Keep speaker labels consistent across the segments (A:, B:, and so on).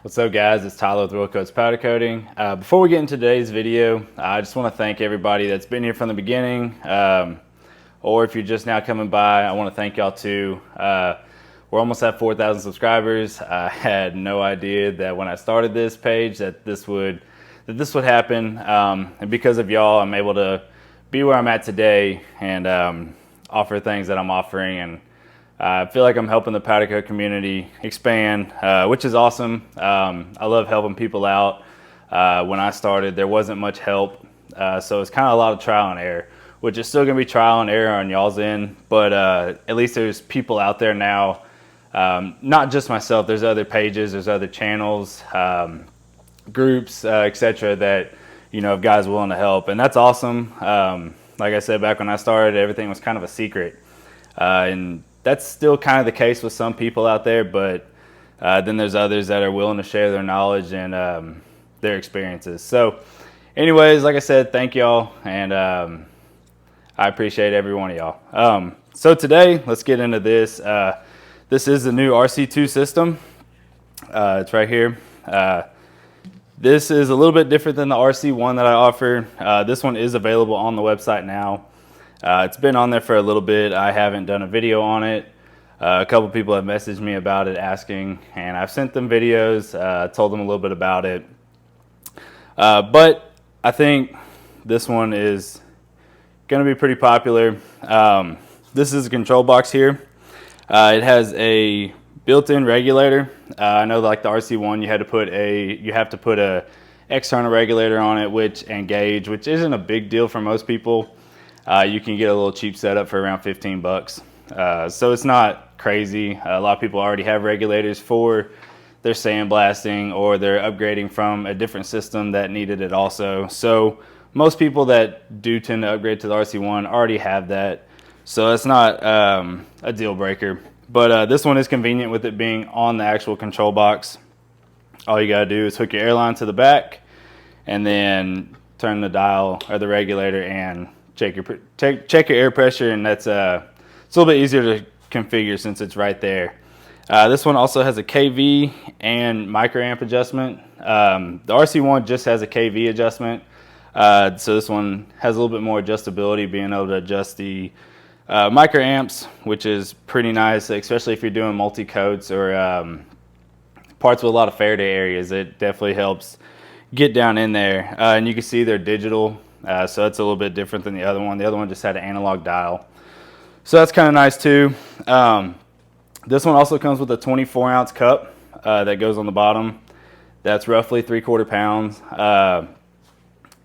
A: What's up, guys? It's Tyler with RC-2 Powder Coating. Before we get into today's video, I just want to thank everybody that's been here from the beginning, or if you're just now coming by, I want to thank y'all too. We're almost at 4,000 subscribers. I had no idea that when I started this page that this would happen, and because of y'all, I'm able to be where I'm at today and offer things that I'm offering, and I feel like I'm helping the powder coat community expand, which is awesome. I love helping people out. When I started, there wasn't much help, so it's kind of a lot of trial and error, which is still going to be trial and error on y'all's end, but at least there's people out there now, not just myself. There's other pages, there's other channels, groups, etc. that, you know, have guys willing to help, and that's awesome. Like I said, back when I started, everything was kind of a secret, and that's still kind of the case with some people out there, but then there's others that are willing to share their knowledge and their experiences. So anyways, like I said, thank y'all, and I appreciate every one of y'all. So today, let's get into this. This is the new RC-2 system. It's right here. This is a little bit different than the RC-1 that I offer. This one is available on the website now. It's been on there for a little bit. I haven't done a video on it. A couple people have messaged me about it asking, and I've sent them videos, told them a little bit about it. But I think this one is going to be pretty popular. This is a control box here. It has a built-in regulator. I know, like the RC-1, you have to put a external regulator on it, and gauge, which isn't a big deal for most people. You can get a little cheap setup for around 15 bucks. So it's not crazy. A lot of people already have regulators for their sandblasting, or they're upgrading from a different system that needed it also. So most people that do tend to upgrade to the RC-1 already have that. So it's not a deal breaker. But this one is convenient with it being on the actual control box. All you gotta do is hook your air line to the back and then turn the dial or the regulator and check your air pressure, and that's it's a little bit easier to configure since it's right there. This one also has a kV and microamp adjustment. The RC-1 just has a kV adjustment, so this one has a little bit more adjustability, being able to adjust the microamps, which is pretty nice, especially if you're doing multi-coats or parts with a lot of Faraday areas. It definitely helps get down in there, and you can see they're digital. So that's a little bit different than the other one. The other one just had an analog dial. So that's kind of nice too. This one also comes with a 24-ounce cup that goes on the bottom. That's roughly 3/4 pounds.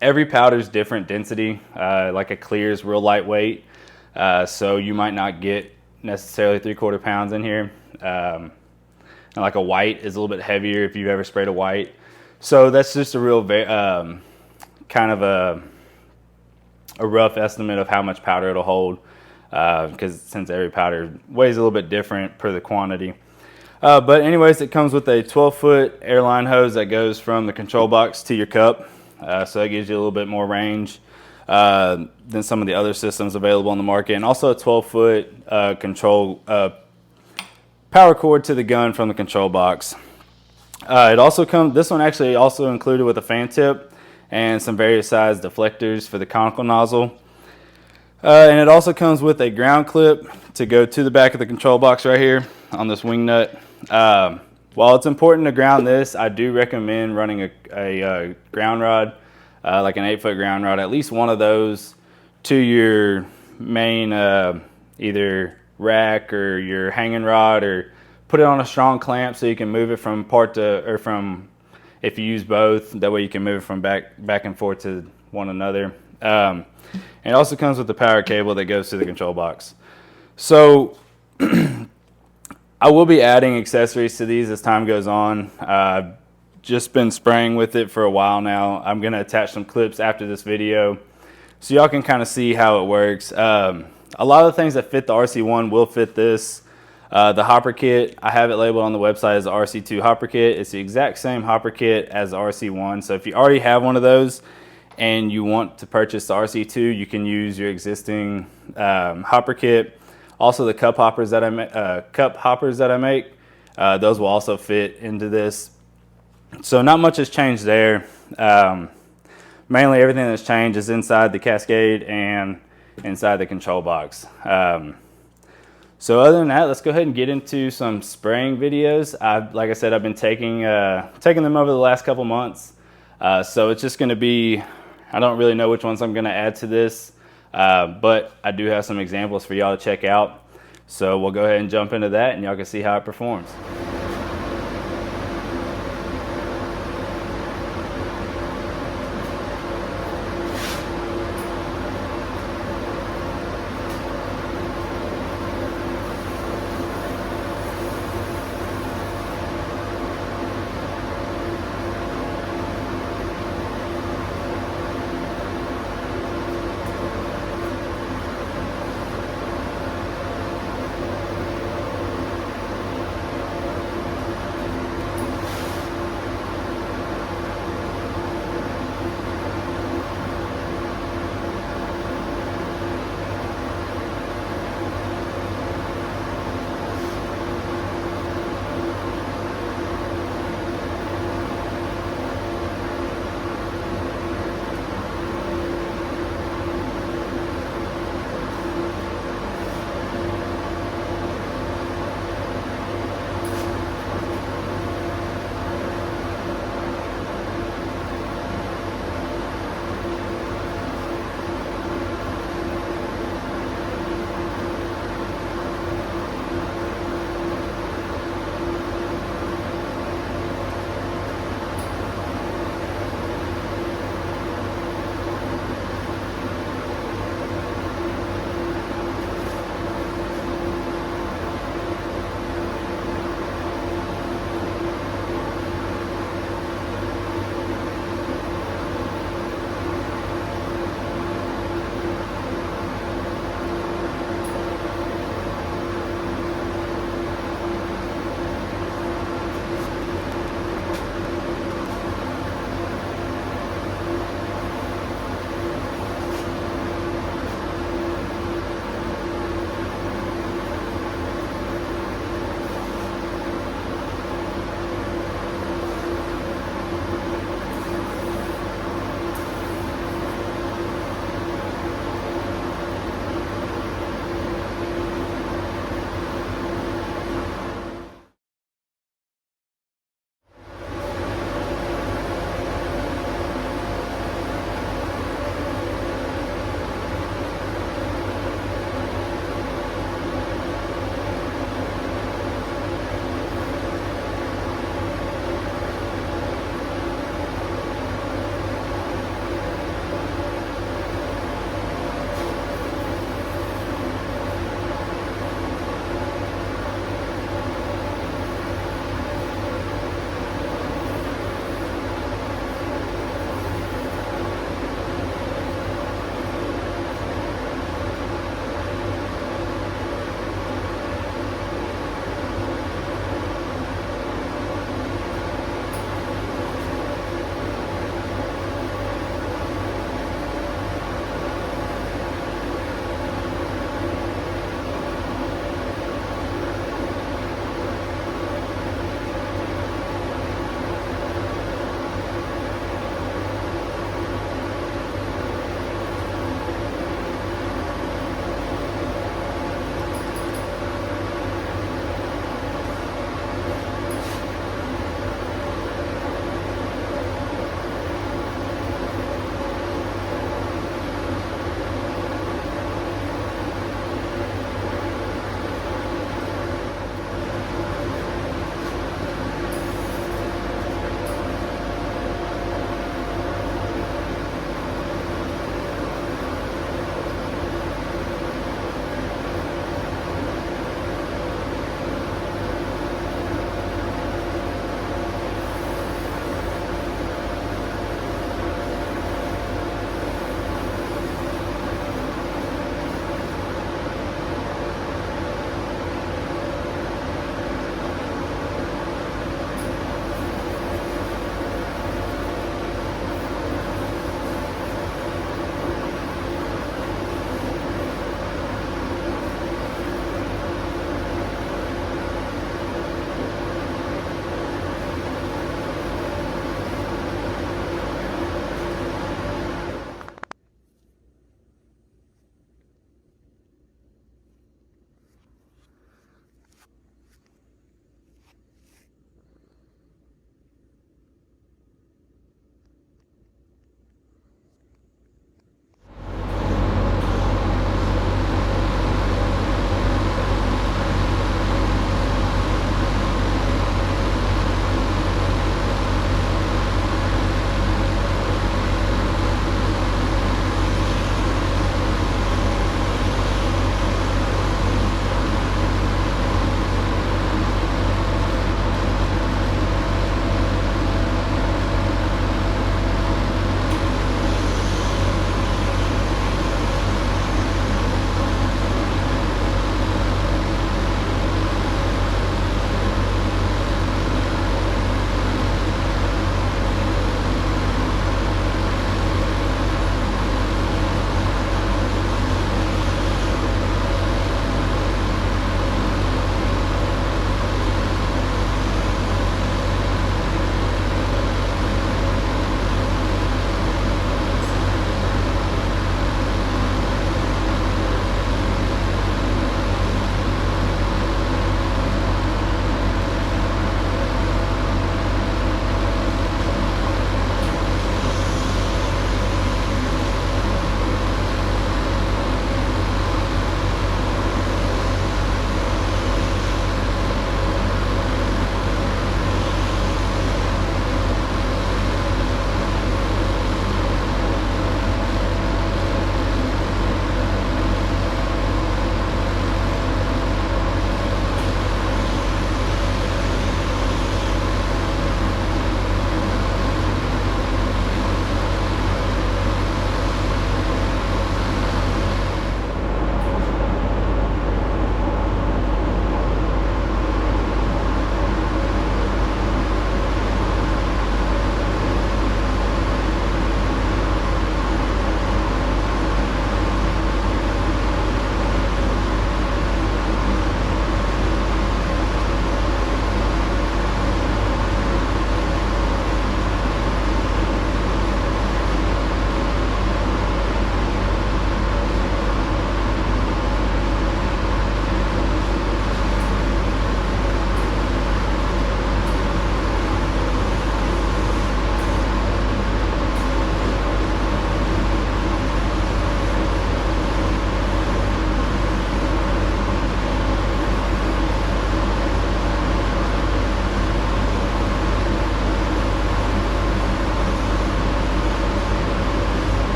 A: Every powder is different density. Like a clear is real lightweight. So you might not get necessarily 3/4 pounds in here. And like a white is a little bit heavier if you've ever sprayed a white. So that's just a real kind of a rough estimate of how much powder it'll hold, because since every powder weighs a little bit different per the quantity. But anyways, it comes with a 12-foot airline hose that goes from the control box to your cup, so that gives you a little bit more range than some of the other systems available on the market, and also a 12-foot control power cord to the gun from the control box. This one actually also included with a fan tip and some various size deflectors for the conical nozzle. And it also comes with a ground clip to go to the back of the control box right here on this wing nut. While it's important to ground this, I do recommend running a ground rod, like an 8-foot ground rod, at least one of those, to your main either rack or your hanging rod, or put it on a strong clamp so you can move it from if you use both, that way you can move it from back and forth to one another. And it also comes with the power cable that goes to the control box. So I will be adding accessories to these as time goes on. I've just been spraying with it for a while now. I'm going to attach some clips after this video so y'all can kind of see how it works. A lot of the things that fit the RC-1 will fit this. The hopper kit, I have it labeled on the website as the RC-2 hopper kit. It's the exact same hopper kit as the RC-1. So if you already have one of those and you want to purchase the RC-2, you can use your existing hopper kit. Also, the cup hoppers that I make, those will also fit into this. So not much has changed there. Mainly everything that's changed is inside the Cascade and inside the control box. So other than that, let's go ahead and get into some spraying videos. Like I said, I've been taking them over the last couple months. So it's just going to be, I don't really know which ones I'm going to add to this, but I do have some examples for y'all to check out. So we'll go ahead and jump into that and y'all can see how it performs.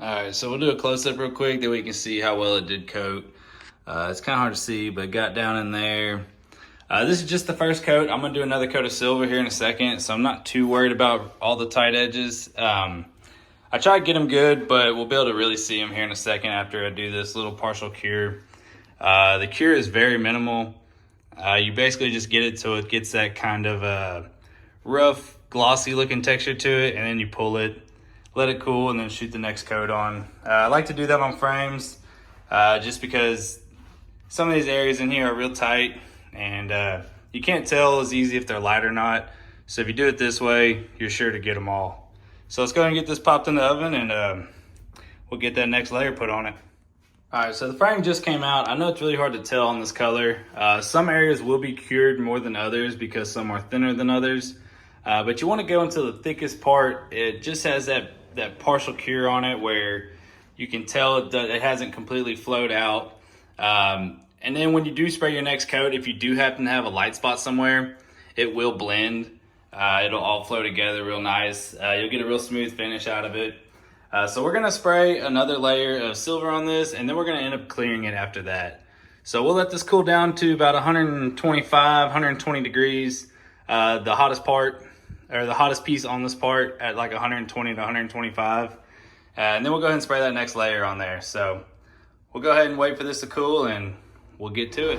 A: All right, so we'll do a close-up real quick that we can see how well it did coat. It's kind of hard to see, but it got down in there. This is just the first coat. I'm gonna do another coat of silver here in a second, so I'm not too worried about all the tight edges. I try to get them good, but we'll be able to really see them here in a second after I do this little partial cure. The cure is very minimal. You basically just get it so it gets that kind of rough, glossy looking texture to it, and then you pull it, let it cool, and then shoot the next coat on. I like to do that on frames just because some of these areas in here are real tight, and you can't tell as easy if they're light or not. So if you do it this way, you're sure to get them all. So let's go ahead and get this popped in the oven, and we'll get that next layer put on it. All right, so the frame just came out. I know it's really hard to tell on this color. Some areas will be cured more than others because some are thinner than others. But you want to go into the thickest part. It just has that partial cure on it where you can tell it hasn't completely flowed out. And then when you do spray your next coat, if you do happen to have a light spot somewhere, it will blend. It'll all flow together real nice. You'll get a real smooth finish out of it. So we're gonna spray another layer of silver on this, and then we're gonna end up clearing it after that. So we'll let this cool down to about 125, 120 degrees. The hottest part, or the hottest piece on this part at like 120 to 125. And then we'll go ahead and spray that next layer on there. So we'll go ahead and wait for this to cool, and we'll get to it.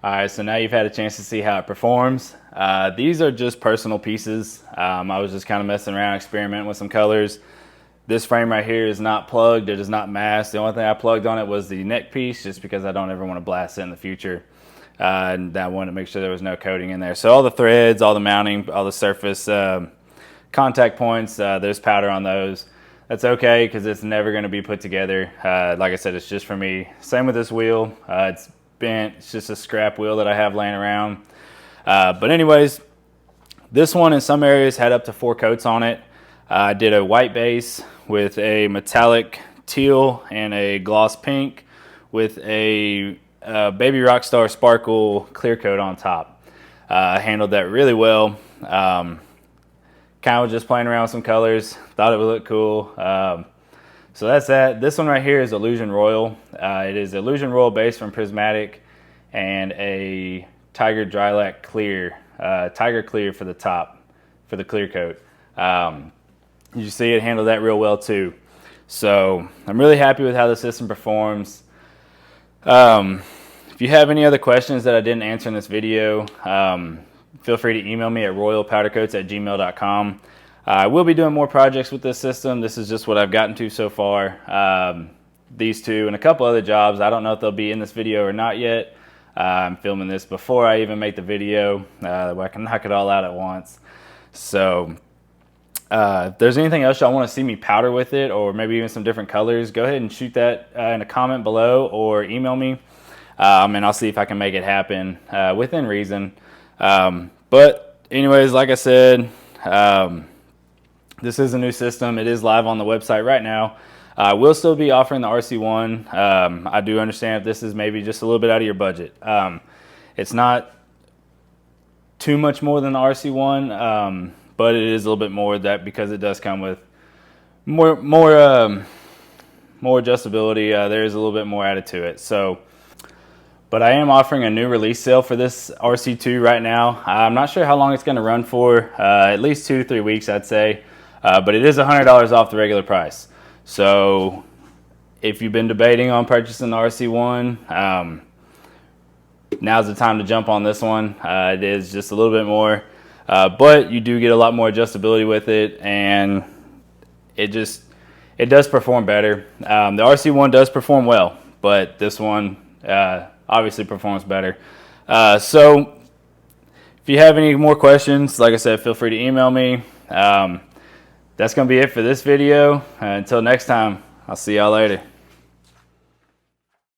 A: All right, so now you've had a chance to see how it performs. These are just personal pieces. I was just kind of messing around, experimenting with some colors. This frame right here is not plugged, it is not masked. The only thing I plugged on it was the neck piece, just because I don't ever want to blast it in the future. And I wanted to make sure there was no coating in there. So all the threads, all the mounting, all the surface contact points, there's powder on those. That's okay, because it's never going to be put together. Like I said, it's just for me. Same with this wheel. It's bent. It's just a scrap wheel that I have laying around. But anyways, this one in some areas had up to 4 coats on it. I did a white base with a metallic teal and a gloss pink with a Baby Rockstar Sparkle clear coat on top. I handled that really well. Kind of was just playing around with some colors. Thought it would look cool. So that's that. This one right here is Illusion Royal. It is Illusion Royal base from Prismatic and a Tiger Drylac Clear, Tiger Clear for the top, for the clear coat. You see it handled that real well too. So I'm really happy with how the system performs. If you have any other questions that I didn't answer in this video, feel free to email me at royalpowdercoats@gmail.com. I will be doing more projects with this system. This is just what I've gotten to so far. These two and a couple other jobs. I don't know if they'll be in this video or not yet. I'm filming this before I even make the video. That way I can knock it all out at once. So if there's anything else y'all want to see me powder with it, or maybe even some different colors, go ahead and shoot that in a comment below or email me. And I'll see if I can make it happen within reason. But anyways, like I said, this is a new system. It is live on the website right now. We'll still be offering the RC-1. I do understand if this is maybe just a little bit out of your budget. It's not too much more than the RC-1, but it is a little bit more that because it does come with more adjustability. There is a little bit more added to it. So, but I am offering a new release sale for this RC-2 right now. I'm not sure how long it's going to run for. At least 2 to 3 weeks, I'd say. But it is $100 off the regular price. So if you've been debating on purchasing the RC-1, now's the time to jump on this one. It is just a little bit more, but you do get a lot more adjustability with it, and it does perform better. The RC-1 does perform well, but this one obviously performs better. So if you have any more questions, like I said, feel free to email me. That's going to be it for this video. Until next time, I'll see y'all later.